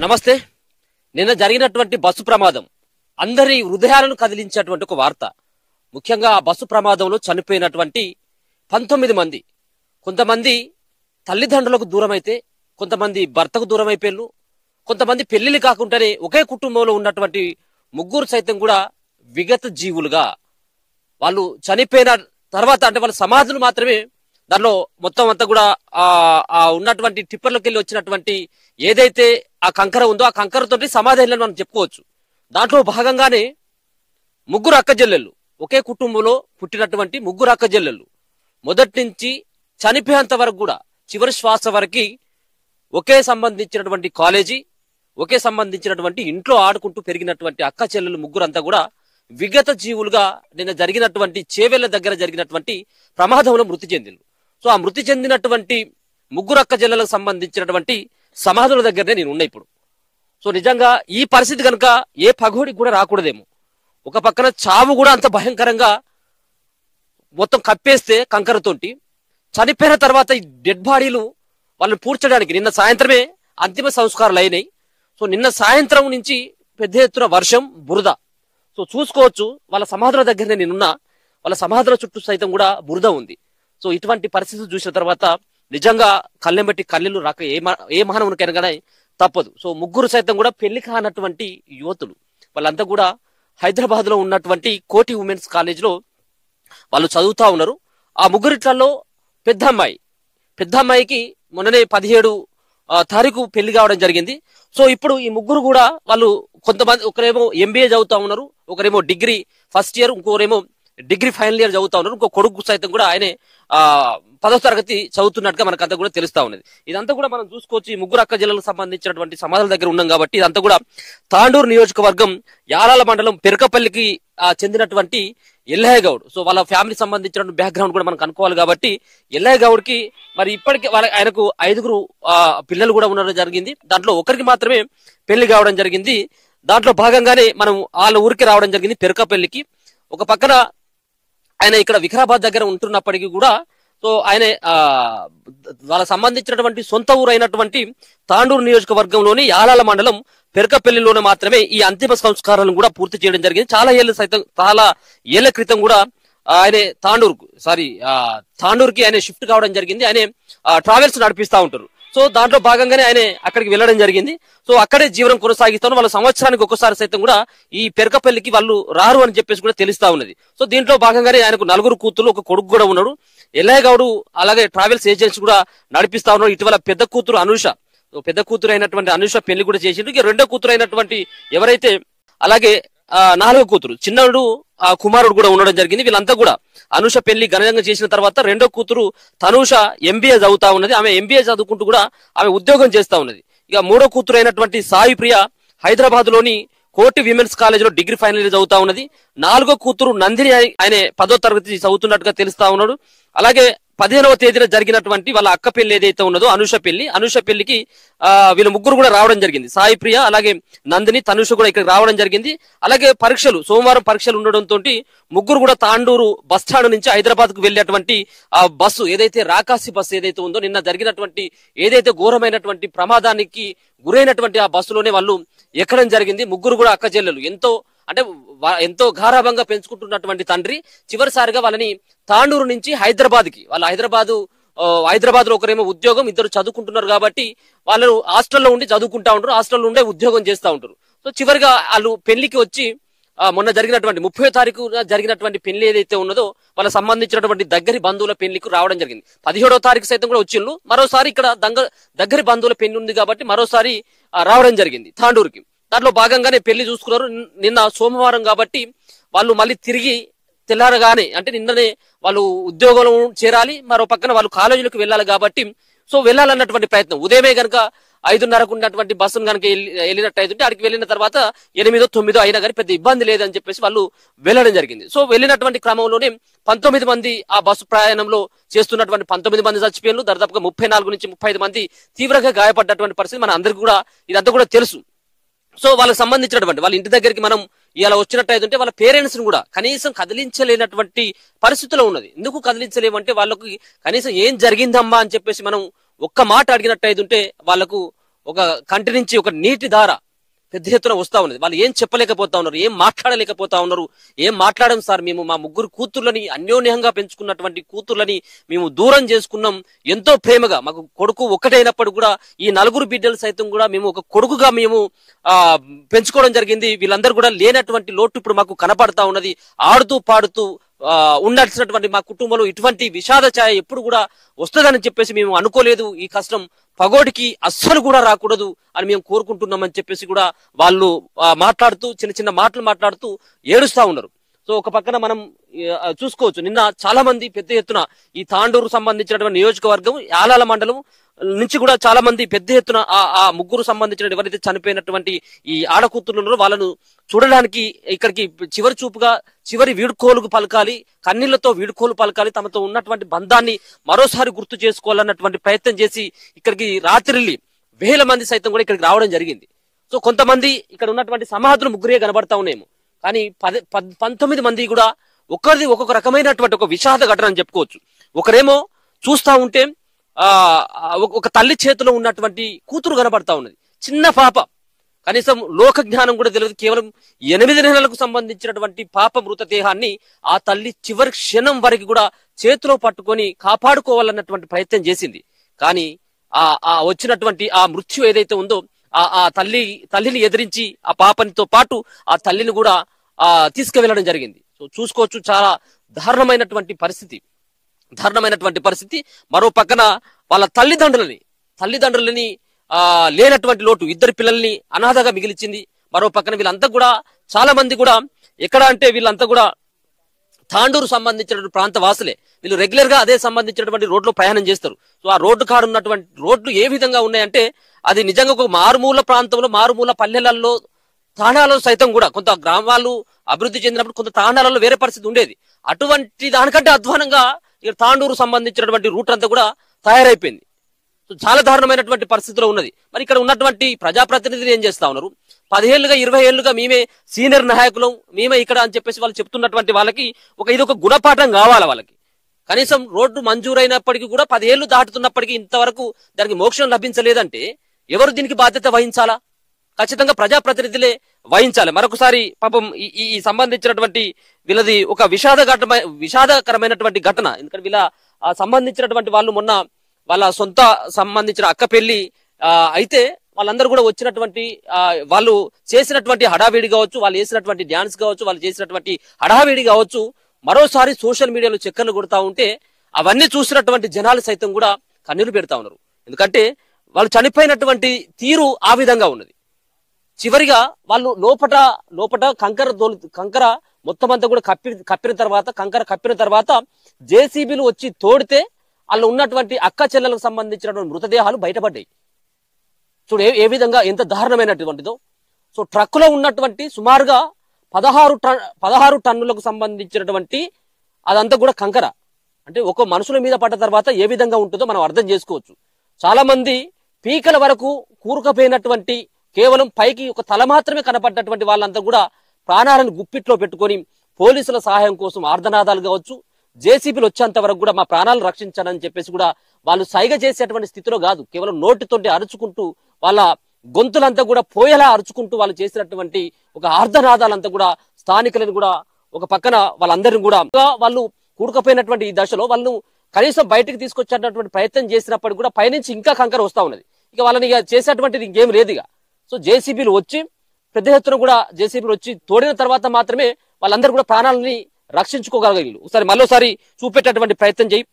నమస్తే. నిన్న జరిగినటువంటి బస్సు ప్రమాదం అందరి హృదయాలను కదిలించేటువంటి ఒక వార్త. ముఖ్యంగా ఆ బస్సు ప్రమాదంలో చనిపోయినటువంటి 19 మంది, కొంతమంది తల్లిదండ్రులకు దూరమైతే, కొంతమంది భర్తకు దూరం అయిపోయారు, కొంతమంది పెళ్లిళ్ళు కాకుండానే ఒకే కుటుంబంలో ఉన్నటువంటి ముగ్గురు సైతం కూడా విగత జీవులుగా వాళ్ళు చనిపోయిన తర్వాత, అంటే వాళ్ళ సమాధులు మాత్రమే దానిలో మొత్తం అంతా కూడా ఆ ఉన్నటువంటి టిప్పర్లోకి వెళ్ళి వచ్చినటువంటి ఏదైతే ఆ కంకర ఉందో ఆ కంకరతోటి సమాధి అయిన మనం చెప్పుకోవచ్చు. దాంట్లో భాగంగానే ముగ్గురు అక్కజెల్లెళ్ళు, ఒకే కుటుంబంలో పుట్టినటువంటి ముగ్గురు అక్కజెల్లెళ్ళు మొదటి నుంచి చనిపోయేంత వరకు కూడా చివరి శ్వాస వరకు ఒకే సంబంధించినటువంటి కాలేజీ, ఒకే సంబంధించినటువంటి ఇంట్లో ఆడుకుంటూ పెరిగినటువంటి అక్క చెల్లెలు ముగ్గురంతా కూడా విగత జీవులుగా నిన్న జరిగినటువంటి చేవెళ్ల దగ్గర జరిగినటువంటి ప్రమాదంలో మృతి చెందింది. సో ఆ మృతి చెందినటువంటి ముగ్గురు అక్క చెల్లెలకు సంబంధించినటువంటి సమాధుల దగ్గరనే నేను ఉన్నా ఇప్పుడు. సో నిజంగా ఈ పరిస్థితి కనుక ఏ పగోడికి కూడా రాకూడదేమో. ఒక పక్కన చావు కూడా అంత భయంకరంగా మొత్తం కప్పేస్తే కంకరతోటి, చనిపోయిన తర్వాత ఈ డెడ్ బాడీలు వాళ్ళని పూడ్చడానికి నిన్న సాయంత్రమే అంతిమ సంస్కారాలు అయినాయి. సో నిన్న సాయంత్రం నుంచి పెద్ద ఎత్తున వర్షం, బురద. సో చూసుకోవచ్చు, వాళ్ళ సమాధుల దగ్గరనే నేనున్నా, వాళ్ళ సమాధుల చుట్టూ సైతం కూడా బురద ఉంది. సో ఇటువంటి పరిస్థితులు చూసిన తర్వాత నిజంగా కళ్ళెం బట్టి కళ్ళెలు రాక ఏ మానవునికైనా కానీ తప్పదు. సో ముగ్గురు సైతం కూడా పెళ్లి కానటువంటి యువతులు, వాళ్ళంతా కూడా హైదరాబాద్ లో ఉన్నటువంటి కోటి ఉమెన్స్ కాలేజ్ లో వాళ్ళు చదువుతా ఉన్నారు. ఆ ముగ్గురిట్లలో పెద్ద అమ్మాయికి మొన్ననే 17 తారీఖు పెళ్లి కావడం జరిగింది. సో ఇప్పుడు ఈ ముగ్గురు కూడా వాళ్ళు కొంతమంది, ఒకరేమో MBA చదువుతా ఉన్నారు, ఒకరేమో డిగ్రీ ఫస్ట్ ఇయర్, ఇంకోరేమో డిగ్రీ ఫైనల్ ఇయర్ చదువుతా ఉన్నారు, ఇంకో కొడుకు సైతం కూడా ఆయనే 10వ తరగతి చదువుతున్నట్టుగా మనకంతా కూడా తెలుస్తా ఉన్నది. ఇదంతా కూడా మనం చూసుకోవచ్చు. ఈ ముగ్గురు అక్క జిల్లాలకు సంబంధించినటువంటి సమాధానాల దగ్గర ఉన్నాం కాబట్టి ఇదంతా కూడా తాండూరు నియోజకవర్గం యాలాల మండలం పెరకపల్లికి చెందినటువంటి ఎల్లయ్య గౌడ్. సో వాళ్ళ ఫ్యామిలీ సంబంధించిన బ్యాక్గ్రౌండ్ కూడా మనం కనుక్కోవాలి కాబట్టి ఎల్లయ్య గౌడ్కి మరి ఇప్పటికే ఆయనకు 5 పిల్లలు కూడా ఉండడం జరిగింది. దాంట్లో ఒకరికి మాత్రమే పెళ్లి కావడం జరిగింది. దాంట్లో భాగంగానే మనం వాళ్ళ ఊరికి రావడం జరిగింది పెరకపల్లికి. ఒక పక్కన ఆయన ఇక్కడ వికారాబాద్ దగ్గర ఉంటున్నప్పటికీ కూడా సో ఆయన వాళ్ళ సంబంధించినటువంటి సొంత ఊరు అయినటువంటి తాండూరు నియోజకవర్గంలోని యాలాల మండలం పెరకపల్లిలోనే మాత్రమే ఈ అంతిమ సంస్కారాలను కూడా పూర్తి చేయడం జరిగింది. చాలా ఏళ్ల క్రితం కూడా ఆయన తాండూరుకి ఆయన షిఫ్ట్ కావడం జరిగింది. ఆయన ట్రావెల్స్ నడిపిస్తా ఉంటారు. సో దాంట్లో భాగంగానే ఆయన అక్కడికి వెళ్ళడం జరిగింది. సో అక్కడే జీవనం కొనసాగిస్తాను. వాళ్ళ సంవత్సరానికి ఒక్కసారి సైతం కూడా ఈ పెరకపల్లికి వాళ్ళు రారు అని చెప్పేసి కూడా తెలుస్తా ఉన్నది. సో దీంట్లో భాగంగానే ఆయనకు 4 కూతురు, ఒక కొడుకు కూడా ఉన్నాడు. ఎల్లయ్య గౌడ్ అలాగే ట్రావెల్స్ ఏజెన్సీ కూడా నడిపిస్తా ఉన్నాడు. ఇటీవల పెద్ద కూతురు అయినటువంటి అనూష పెళ్లి కూడా చేసిండు. ఇక రెండో కూతురు అయినటువంటి ఎవరైతే, అలాగే 4వ కూతురు చిన్నడు కుమారుడు కూడా ఉండడం జరిగింది. వీళ్ళంతా కూడా అనూష పెళ్లి ఘనంగా చేసిన తర్వాత రెండో కూతురు తనూష MBA చదువుతా ఉన్నది. ఆమె MBA చదువుకుంటూ కూడా ఆమె ఉద్యోగం చేస్తా ఉన్నది. ఇక 3వ కూతురు అయినటువంటి సాయి ప్రియ హైదరాబాద్ లోని కోటి విమెన్స్ కాలేజ్ లో డిగ్రీ ఫైనల్ ఇయర్ చదువుతా ఉన్నది. 4వ కూతురు నందిని ఆయన 10వ తరగతి చదువుతున్నట్టుగా తెలుస్తా ఉన్నాడు. అలాగే 15వ తేదీన జరిగినటువంటి వాళ్ళ అక్క పెళ్లి ఏదైతే ఉన్నదో అనూష పెళ్లికి వీళ్ళ ముగ్గురు కూడా రావడం జరిగింది. సాయి ప్రియ, అలాగే నందిని, తనుష కూడా ఇక్కడ రావడం జరిగింది. అలాగే సోమవారం పరీక్షలు ఉండడంతో ముగ్గురు కూడా తాండూరు బస్ స్టాండ్ నుంచి హైదరాబాద్ కు వెళ్ళేటువంటి ఆ బస్సు ఏదైతే రాకాసి బస్సు ఏదైతే ఉందో, నిన్న జరిగినటువంటి ఏదైతే ఘోరమైనటువంటి ప్రమాదానికి గురైనటువంటి ఆ బస్సులోనే వాళ్ళు ఎక్కడం జరిగింది. ముగ్గురు కూడా అక్క చెల్లెలు ఎంతో గారాభంగా పెంచుకుంటున్నటువంటి తండ్రి చివరిసారిగా వాళ్ళని తాండూరు నుంచి హైదరాబాద్ లో ఒకరేమో ఉద్యోగం, ఇద్దరు చదువుకుంటున్నారు కాబట్టి వాళ్ళు హాస్టల్లో ఉండి చదువుకుంటా ఉంటారు, హాస్టల్లో ఉండే ఉద్యోగం చేస్తూ ఉంటారు. సో చివరిగా వాళ్ళు పెళ్లికి వచ్చి మొన్న జరిగినటువంటి 30వ తారీఖున జరిగినటువంటి పెళ్లి ఏదైతే ఉన్నదో వాళ్ళ సంబంధించినటువంటి దగ్గరి బంధువుల పెళ్లికి రావడం జరిగింది. 17వ తారీఖు సైతం కూడా వచ్చిండ్రు. మరోసారి ఇక్కడ దగ్గరి బంధువుల పెళ్లి ఉంది కాబట్టి మరోసారి రావడం జరిగింది తాండూరుకి. దాంట్లో భాగంగానే పెళ్లి చూసుకున్నారు. నిన్న సోమవారం కాబట్టి వాళ్ళు మళ్ళీ తిరిగి తెల్లారగానే, అంటే నిన్ననే వాళ్ళు ఉద్యోగంలో చేరాలి, మరో పక్కన వాళ్ళు కాలేజీలకు వెళ్ళాలి కాబట్టి సో వెళ్ళాలన్నటువంటి ప్రయత్నం. ఉదయమే కనుక 5:30కు ఉన్నటువంటి బస్సును కనుక వెళ్ళినట్టయితే అక్కడికి వెళ్ళిన తర్వాత 8, 9 అయినా కానీ పెద్ద ఇబ్బంది లేదని చెప్పేసి వాళ్ళు వెళ్ళడం జరిగింది. సో వెళ్ళినటువంటి క్రమంలోనే 19 మంది ఆ బస్సు ప్రయాణంలో చేస్తున్నటువంటి 19 మంది చచ్చిపోయారు. దాదాపుగా 34 నుంచి 35 మంది తీవ్రంగా గాయపడ్డటువంటి పరిస్థితి మన అందరికీ కూడా ఇదంతా కూడా తెలుసు. సో వాళ్ళకి సంబంధించినటువంటి వాళ్ళ ఇంటి దగ్గరికి మనం ఇలా వచ్చినట్టయితే వాళ్ళ పేరెంట్స్ ని కూడా కనీసం కదిలించలేనటువంటి పరిస్థితిలో ఉన్నది. ఎందుకు కదిలించలేమంటే వాళ్ళకి కనీసం ఏం జరిగిందమ్మా అని చెప్పేసి మనం ఒక్క మాట అడిగినట్టయితే వాళ్ళకు ఒక కంటి నుంచి ఒక నీటి ధార పెద్ద ఎత్తున వస్తా ఉన్నది. వాళ్ళు ఏం చెప్పలేకపోతా ఉన్నారు, ఏం మాట్లాడలేకపోతా ఉన్నారు. ఏం మాట్లాడడం సార్, మేము మా ముగ్గురు కూతుర్లని అన్యోన్యంగా పెంచుకున్నటువంటి కూతుర్లని మేము దూరం చేసుకున్నాం. ఎంతో ప్రేమగా మాకు కొడుకు ఒక్కటైనప్పుడు కూడా ఈ నలుగురు బిడ్డలు సైతం కూడా మేము ఒక కొడుకుగా మేము పెంచుకోవడం జరిగింది. వీళ్ళందరూ కూడా లేనటువంటి లోటు ఇప్పుడు మాకు కనపడతా ఉన్నది. ఆడుతూ పాడుతూ ఉండాల్సినటువంటి మా కుటుంబంలో ఇటువంటి విషాద ఛాయ ఎప్పుడు కూడా వస్తుందని చెప్పేసి మేము అనుకోలేదు. ఈ కష్టం పగోడికి అస్సలు కూడా రాకూడదు అని మేము కోరుకుంటున్నామని చెప్పేసి కూడా వాళ్ళు మాట్లాడుతూ చిన్న చిన్న మాటలు మాట్లాడుతూ ఏడుస్తా ఉన్నారు. సో ఒక పక్కన మనం చూసుకోవచ్చు, నిన్న చాలా మంది పెద్ద ఎత్తున ఈ తాండూరు సంబంధించినటువంటి నియోజకవర్గం యాలాల మండలం నుంచి కూడా చాలా మంది పెద్ద ఎత్తున ఆ ముగ్గురు సంబంధించిన ఎవరైతే చనిపోయినటువంటి ఈ ఆడకూతురులను వాళ్ళను చూడడానికి ఇక్కడికి చివరి చూపుగా చివరి వీడుకోలుకు పలకాలి, కన్నీళ్లతో వీడుకోలు పలకాలి, తమతో ఉన్నటువంటి బంధాన్ని మరోసారి గుర్తు చేసుకోవాలన్నటువంటి ప్రయత్నం చేసి ఇక్కడికి రాత్రిల్లి వేల మంది సైతం కూడా ఇక్కడికి రావడం జరిగింది. సో కొంతమంది ఇక్కడ ఉన్నటువంటి సమాధులు ముగ్గురే కనబడతా ఉన్నాయేమో, కానీ 19 మంది కూడా ఒకరిది ఒక్కొక్క రకమైనటువంటి ఒక విషాద ఘటన అని చెప్పుకోవచ్చు. ఒకరేమో చూస్తా ఉంటే ఒక తల్లి చేతిలో ఉన్నటువంటి కూతురు కనబడతా ఉన్నది, చిన్న పాప, కనీసం లోక జ్ఞానం కూడా తెలియదు, కేవలం 8 నెలలకు సంబంధించినటువంటి పాప మృతదేహాన్ని ఆ తల్లి చివరి క్షణం వరకు కూడా చేతిలో పట్టుకొని కాపాడుకోవాలన్నటువంటి ప్రయత్నం చేసింది. కానీ ఆ వచ్చినటువంటి ఆ మృత్యు ఏదైతే ఉందో ఆ తల్లిని ఎదిరించి ఆ పాపనితో పాటు ఆ తల్లిని కూడా తీసుకువెళ్ళడం జరిగింది. సో చూసుకోవచ్చు, చాలా దారుణమైనటువంటి పరిస్థితి. మరో పక్కన వాళ్ళ తల్లిదండ్రులని లేనటువంటి లోటు, 2 పిల్లల్ని అనాథగా మిగిలిచింది. మరో పక్కన వీళ్ళంతా కూడా చాలా మంది కూడా ఎక్కడ అంటే వీళ్ళంతా కూడా తాండూరు సంబంధించినటువంటి ప్రాంత వాసులే. వీళ్ళు రెగ్యులర్ గా అదే సంబంధించినటువంటి రోడ్లో ప్రయాణం చేస్తారు. సో ఆ రోడ్డు కాడు ఉన్నటువంటి రోడ్లు ఏ విధంగా ఉన్నాయంటే అది నిజంగా ఒక మారుమూల ప్రాంతంలో, మారుమూల పల్లెలలో, తాండాలలో సైతం కూడా కొంత గ్రామాలు అభివృద్ధి చెందినప్పుడు కొంత తాండాలలో వేరే పరిస్థితి ఉండేది. అటువంటి దానికంటే అధ్వానంగా ఇక్కడ తాండూరు సంబంధించినటువంటి రూట్ అంతా కూడా తయారైపోయింది. చాలా దారుణమైనటువంటి పరిస్థితిలో ఉన్నది. మరి ఇక్కడ ఉన్నటువంటి ప్రజాప్రతినిధులు ఏం చేస్తా ఉన్నారు? 10 ఏళ్లుగా 20 ఏళ్లుగా మేమే సీనియర్ నాయకులం, మేమే ఇక్కడ అని చెప్పేసి వాళ్ళు చెప్తున్నటువంటి వాళ్ళకి ఇది ఒక గుణపాఠం కావాలి. వాళ్ళకి కనీసం రోడ్డు మంజూరైనప్పటికీ కూడా 10 ఏళ్లు దాటుతున్నప్పటికీ ఇంతవరకు దానికి మోక్షం లభించలేదంటే ఎవరు దీనికి బాధ్యత వహించాలా? ఖచ్చితంగా ప్రజాప్రతినిధులే వహించాలి. మరొకసారి పాపం ఈ సంబంధించినటువంటి వీళ్ళది ఒక విషాదకరమైనటువంటి ఘటన. ఎందుకంటే వీళ్ళ సంబంధించినటువంటి వాళ్ళు మొన్న వాళ్ళ సొంత సంబంధించిన అక్క పెళ్లి అయితే వాళ్ళందరూ కూడా వచ్చినటువంటి వాళ్ళు చేసినటువంటి హడావిడి కావచ్చు, వాళ్ళు చేసినటువంటి డ్యాన్స్ కావచ్చు, వాళ్ళు చేసినటువంటి హడావిడి కావచ్చు, మరోసారి సోషల్ మీడియాలో చక్కర్లు కొడతా ఉంటే అవన్నీ చూసినటువంటి జనాలు సైతం కూడా కన్నీరు పెడతా ఉన్నారు. ఎందుకంటే వాళ్ళు చనిపోయినటువంటి తీరు ఆ విధంగా ఉన్నది. చివరిగా వాళ్ళు లోపట కంకర మొత్తం అంతా కూడా కప్పిన తర్వాత జేసీబీలు వచ్చి తోడితే వాళ్ళు ఉన్నటువంటి అక్క చెల్లెలకు సంబంధించినటువంటి మృతదేహాలు బయటపడ్డాయి. చూడు ఏ విధంగా ఎంత దారుణమైనటువంటిదో. సో ట్రక్కులో ఉన్నటువంటి సుమారుగా 16 టన్నులకు సంబంధించినటువంటి అదంతా కూడా కంకర. అంటే ఒక మనుషుల మీద పడ్డ తర్వాత ఏ విధంగా ఉంటుందో మనం అర్థం చేసుకోవచ్చు. చాలా మంది పీకల వరకు కూరుకుపోయినటువంటి, కేవలం పైకి ఒక తల మాత్రమే కనపడ్డటువంటి వాళ్ళంతా కూడా ప్రాణాలను గుప్పిట్లో పెట్టుకొని పోలీసుల సహాయం కోసం ఆర్ధనాదాలు కావచ్చు, జేసీబీలు వచ్చేంత వరకు కూడా మా ప్రాణాలు రక్షించాలని చెప్పేసి కూడా వాళ్ళు సైగ చేసేటువంటి స్థితిలో కాదు, కేవలం నోటితోటి అరుచుకుంటూ వాళ్ళ గొంతులంతా కూడా పోయేలా అరుచుకుంటూ వాళ్ళు చేసినటువంటి ఒక ఆర్ధనాదాలంతా కూడా స్థానికులను కూడా ఒక పక్కన వాళ్ళందరినీ కూడా వాళ్ళు కూడుకపోయినటువంటి ఈ దశలో వాళ్ళు కనీసం బయటకు తీసుకొచ్చేటటువంటి ప్రయత్నం చేసినప్పటికీ కూడా పైనుంచి ఇంకా కంకర వస్తా ఉన్నది. ఇక వాళ్ళని చేసేటువంటిది ఇంకేం లేదు. ఇక సో జేసీబీలు వచ్చి పెద్ద ఎత్తున కూడా జేసీబీలు వచ్చి తోడిన తర్వాత మాత్రమే వాళ్ళందరూ కూడా ప్రాణాలని రక్షించుకోగలిగారు. ఒకసారి మరోసారి చూపెట్టేటువంటి ప్రయత్నం చేయి.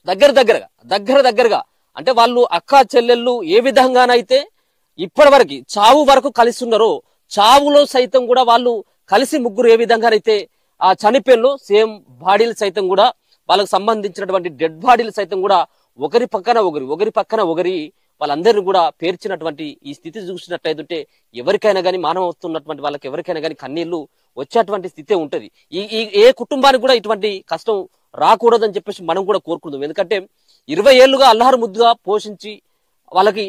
దగ్గరగా అంటే వాళ్ళు అక్క చెల్లెళ్ళు ఏ విధంగానైతే ఇప్పటి చావు వరకు కలిసి ఉన్నారో, చావులో సైతం కూడా వాళ్ళు కలిసి ముగ్గురు ఏ విధంగానైతే ఆ చనిపోయినలో సేమ్ బాడీలు సైతం కూడా వాళ్ళకు సంబంధించినటువంటి డెడ్ బాడీలు సైతం కూడా ఒకరి పక్కన ఒకరి వాళ్ళందరినీ కూడా పేర్చినటువంటి ఈ స్థితి చూసినట్లయితే ఎవరికైనా కానీ మానవస్తున్నటువంటి వాళ్ళకి ఎవరికైనా కానీ కన్నీళ్లు వచ్చేటువంటి స్థితే ఉంటది. ఏ కుటుంబానికి కూడా ఇటువంటి కష్టం రాకూడదని చెప్పేసి మనం కూడా కోరుకుందాం. ఎందుకంటే 20 ఏళ్లుగా అల్లారు ముద్దుగా పోషించి వాళ్ళకి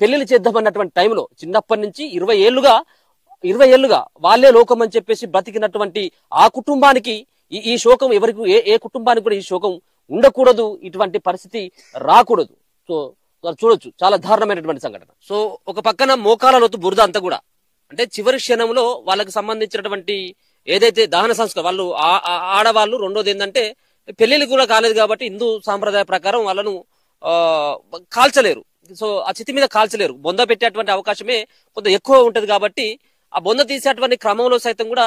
పెళ్లిళ్ళు చేద్దామన్నటువంటి టైంలో చిన్నప్పటి నుంచి 20 ఏళ్లుగా వాళ్ళే లోకం అని చెప్పేసి బ్రతికినటువంటి ఆ కుటుంబానికి ఈ శోకం ఎవరికి ఏ కుటుంబానికి కూడా ఈ శోకం ఉండకూడదు, ఇటువంటి పరిస్థితి రాకూడదు. సో చూడొచ్చు, చాలా దారుణమైనటువంటి సంఘటన. సో ఒక పక్కన మోకాల లోతు బురద అంతా కూడా, అంటే చివరి క్షణంలో వాళ్ళకి సంబంధించినటువంటి ఏదైతే దహన సంస్కారం, వాళ్ళు ఆడవాళ్ళు, రెండోది ఏంటంటే పెళ్లిళ్ళు కూడా కాలేదు కాబట్టి హిందూ సాంప్రదాయ ప్రకారం వాళ్ళను కాల్చలేరు. సో ఆ చితి మీద కాల్చలేరు, బొంద పెట్టేటువంటి అవకాశమే కొంత ఎక్కువ ఉంటది కాబట్టి ఆ బొంద తీసేటువంటి క్రమంలో సైతం కూడా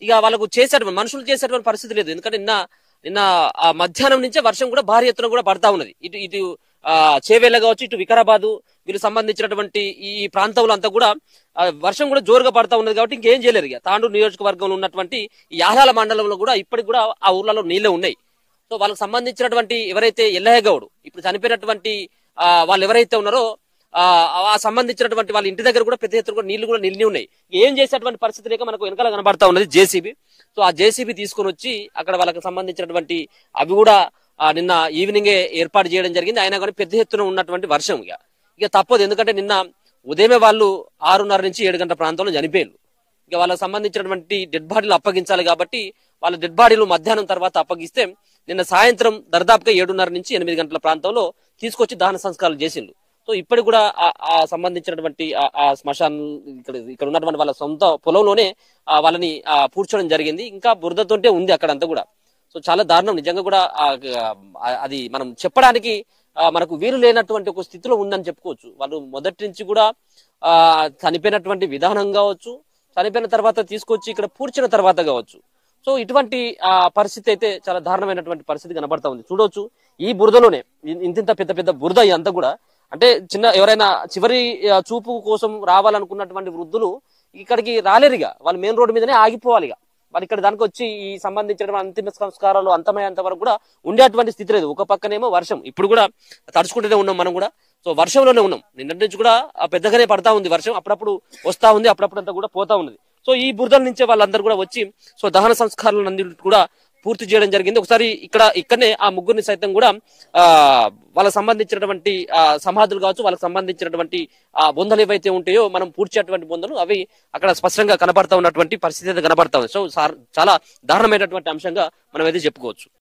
ఇక వాళ్ళకు చేసేటువంటి మనుషులు చేసేటువంటి పరిస్థితి లేదు. ఎందుకంటే నిన్న ఆ మధ్యాహ్నం నుంచే వర్షం కూడా భారీ ఎత్తున కూడా పడతా ఉన్నది. ఇటు చేవేళ్ళ కావచ్చు, ఇటు వికారాబాదు వీళ్ళకి సంబంధించినటువంటి ఈ ప్రాంతంలో అంతా కూడా వర్షం కూడా జోరుగా పడతా ఉన్నది కాబట్టి ఇంకేం చేయలేరు. ఇక తాండూరు నియోజకవర్గంలో ఉన్నటువంటి ఈ యాదాల మండలంలో కూడా ఇప్పటికి కూడా ఆ ఊర్లలో నీళ్లే ఉన్నాయి. సో వాళ్ళకి సంబంధించినటువంటి ఎవరైతే ఎల్లయ్య గౌడ్ ఇప్పుడు చనిపోయినటువంటి వాళ్ళు ఎవరైతే ఉన్నారో ఆ సంబంధించినటువంటి వాళ్ళ ఇంటి దగ్గర కూడా పెద్ద ఎత్తున కూడా నీళ్లు కూడా నిలిచి ఉన్నాయి. ఏం చేసేటువంటి పరిస్థితి లేక మనకు వెనకాల కనబడతా ఉన్నది జేసీబీ. సో ఆ జేసీబీ తీసుకొని వచ్చి అక్కడ వాళ్ళకి సంబంధించినటువంటి అవి కూడా నిన్న ఈవినింగే ఏర్పాటు చేయడం జరిగింది. అయినా కానీ పెద్ద ఎత్తున ఉన్నటువంటి వర్షం ఇక తప్పదు. ఎందుకంటే నిన్న ఉదయమే వాళ్ళు 6:30 నుంచి 7 గంటల ప్రాంతంలో చనిపోయారు. ఇక వాళ్ళకి సంబంధించినటువంటి డెడ్ బాడీలు అప్పగించాలి కాబట్టి వాళ్ళ డెడ్ బాడీలు మధ్యాహ్నం తర్వాత అప్పగిస్తే నిన్న సాయంత్రం దర్దాపుగా 7:30 నుంచి 8 గంటల ప్రాంతంలో తీసుకొచ్చి దహన సంస్కారాలు చేసిండ్రు. సో ఇప్పటికి కూడా ఆ సంబంధించినటువంటి ఆ శ్మశాన్ ఇక్కడ ఉన్నటువంటి వాళ్ళ సొంత పొలంలోనే వాళ్ళని పూడ్చడం జరిగింది. ఇంకా బురదతోటే ఉంది అక్కడంతా కూడా. సో చాలా దారుణం నిజంగా కూడా. అది మనం చెప్పడానికి మనకు వీలు లేనటువంటి ఒక స్థితిలో ఉందని చెప్పుకోవచ్చు. వాళ్ళు మొదటి నుంచి కూడా చనిపోయినటువంటి విధానం కావచ్చు, చనిపోయిన తర్వాత తీసుకొచ్చి ఇక్కడ పూడ్చిన తర్వాత కావచ్చు. సో ఇటువంటి పరిస్థితి అయితే చాలా దారుణమైనటువంటి పరిస్థితి కనబడతా ఉంది. చూడవచ్చు ఈ బురదలోనే ఇంత పెద్ద పెద్ద బురద అంతా కూడా. అంటే ఎవరైనా చివరి చూపు కోసం రావాలనుకున్నటువంటి వృద్ధులు ఇక్కడికి రాలేరుగా, వాళ్ళు మెయిన్ రోడ్డు మీదనే ఆగిపోవాలి. వాళ్ళు ఇక్కడ దానికి వచ్చి ఈ సంబంధించిన అంతిమ సంస్కారాలు అంతమయ్యేంత వరకు కూడా ఉండేటువంటి స్థితి లేదు. ఒక పక్కనేమో వర్షం, ఇప్పుడు కూడా తడుచుకుంటూనే ఉన్నాం మనం కూడా. సో వర్షంలోనే ఉన్నాం, నిన్నటి నుంచి కూడా పెద్దగానే పడతా ఉంది వర్షం, అప్పుడప్పుడు వస్తా ఉంది, అప్పుడప్పుడు అంతా కూడా పోతా ఉన్నది. సో ఈ బురదల నుంచే వాళ్ళందరూ కూడా వచ్చి సో దహన సంస్కారాలన్నీ కూడా పూర్తి చేయడం జరిగింది. ఒకసారి ఇక్కడనే ఆ ముగ్గురిని సైతం కూడా వాళ్ళకి సంబంధించినటువంటి సమాధులు కావచ్చు, వాళ్ళకి సంబంధించినటువంటి బొందలు ఏవైతే ఉంటాయో మనం పూడ్చేటువంటి బొందలు అవి అక్కడ స్పష్టంగా కనబడతా ఉన్నటువంటి పరిస్థితి అయితే కనబడతా ఉంది. సో చాలా దారుణమైనటువంటి అంశంగా మనం అయితే చెప్పుకోవచ్చు.